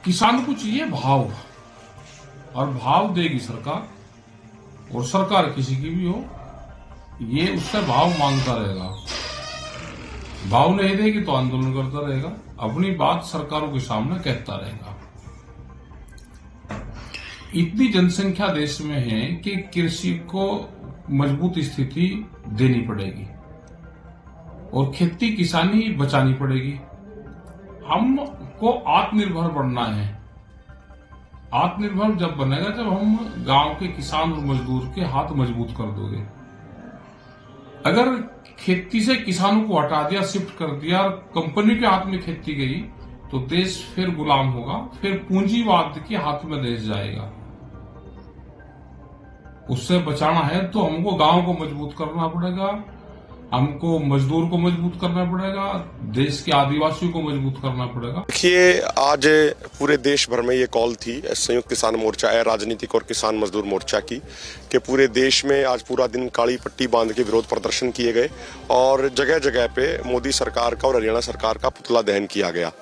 किसान को चाहिए भाव, और भाव देगी सरकार, और सरकार किसी की भी हो, ये उससे भाव मांगता रहेगा। भाव नहीं देगी तो आंदोलन करता रहेगा, अपनी बात सरकारों के सामने कहता रहेगा। इतनी जनसंख्या देश में है कि कृषि को मजबूत स्थिति देनी पड़ेगी और खेती किसानी बचानी पड़ेगी। हमको आत्मनिर्भर बनना है। आत्मनिर्भर जब बनेगा जब हम गांव के किसान और मजदूर के हाथ मजबूत कर दोगे। अगर खेती से किसानों को हटा दिया, शिफ्ट कर दिया, कंपनी के हाथ में खेती गई, तो देश फिर गुलाम होगा, फिर पूंजीवाद के हाथ में देश जाएगा। उससे बचाना है तो हमको गांव को मजबूत करना पड़ेगा, हमको मजदूर को मजबूत करना पड़ेगा, देश के आदिवासियों को मजबूत करना पड़ेगा। देखिए, आज पूरे देश भर में ये कॉल थी संयुक्त किसान मोर्चा राजनीतिक और किसान मजदूर मोर्चा की, कि पूरे देश में आज पूरा दिन काली पट्टी बांध के विरोध प्रदर्शन किए गए और जगह जगह पे मोदी सरकार का और हरियाणा सरकार का पुतला दहन किया गया।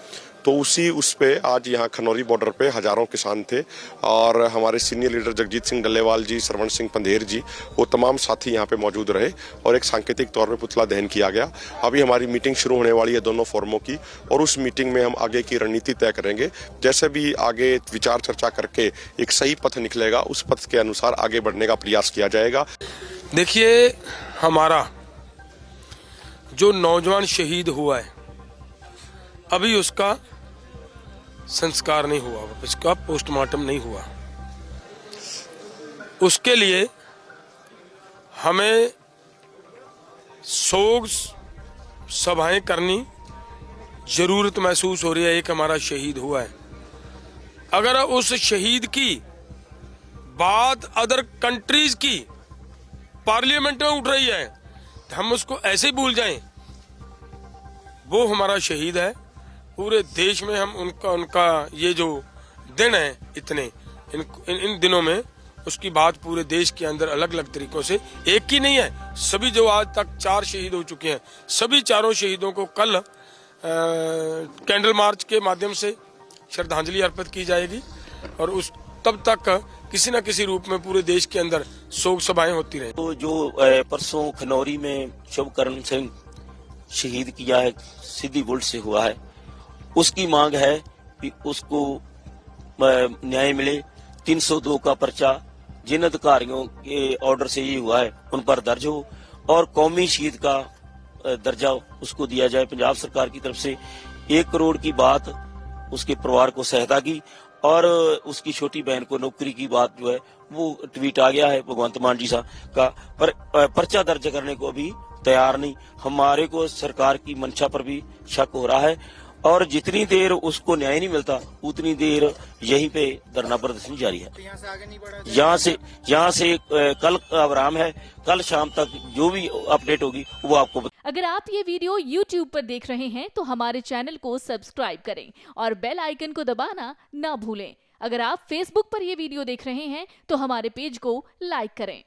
तो उस पे आज यहाँ खनौरी बॉर्डर पे हजारों किसान थे और हमारे सीनियर लीडर जगजीत सिंह डल्लेवाल जी, सरवण सिंह पंधेर जी, वो तमाम साथी यहाँ पे मौजूद रहे और एक सांकेतिक तौर पे पुतला दहन किया गया। अभी हमारी मीटिंग शुरू होने वाली है दोनों फोरमों की, और उस मीटिंग में हम आगे की रणनीति तय करेंगे। जैसे भी आगे विचार चर्चा करके एक सही पथ निकलेगा, उस पथ के अनुसार आगे बढ़ने का प्रयास किया जाएगा। देखिए, हमारा जो नौजवान शहीद हुआ है, अभी उसका संस्कार नहीं हुआ, उसका पोस्टमार्टम नहीं हुआ। उसके लिए हमें शोक सभाएं करनी जरूरत महसूस हो रही है। एक हमारा शहीद हुआ है, अगर उस शहीद की बात अदर कंट्रीज की पार्लियामेंट में उठ रही है तो हम उसको ऐसे ही भूल जाएं? वो हमारा शहीद है। पूरे देश में हम उनका ये जो दिन है, इन दिनों में उसकी बात पूरे देश के अंदर अलग अलग तरीकों से, एक ही नहीं है, सभी जो आज तक 4 शहीद हो चुके हैं, सभी 4 शहीदों को कल कैंडल मार्च के माध्यम से श्रद्धांजलि अर्पित की जाएगी और उस तब तक किसी न किसी रूप में पूरे देश के अंदर शोक सभाएं होती रहे। तो जो परसों खनौरी में शुभकरण सिंह शहीद किया है, सीधी बुलेट से हुआ है, उसकी मांग है कि उसको न्याय मिले। 302 का पर्चा जिन अधिकारियों के ऑर्डर से ये हुआ है उन पर दर्ज हो और कौमी शहीद का दर्जा उसको दिया जाए। पंजाब सरकार की तरफ से 1 करोड़ की बात उसके परिवार को सहायता की और उसकी छोटी बहन को नौकरी की बात जो है वो ट्वीट आ गया है भगवंत मान जी साहब का, पर पर्चा दर्ज करने को अभी तैयार नहीं। हमारे को सरकार की मंशा पर भी शक हो रहा है और जितनी देर उसको न्याय नहीं मिलता उतनी देर यहीं पे धरना प्रदर्शन जारी है। यहाँ से कल का आराम है, कल शाम तक जो भी अपडेट होगी वो आपको अगर आप ये वीडियो YouTube पर देख रहे हैं तो हमारे चैनल को सब्सक्राइब करें और बेल आइकन को दबाना ना भूलें। अगर आप Facebook पर ये वीडियो देख रहे हैं तो हमारे पेज को लाइक करें।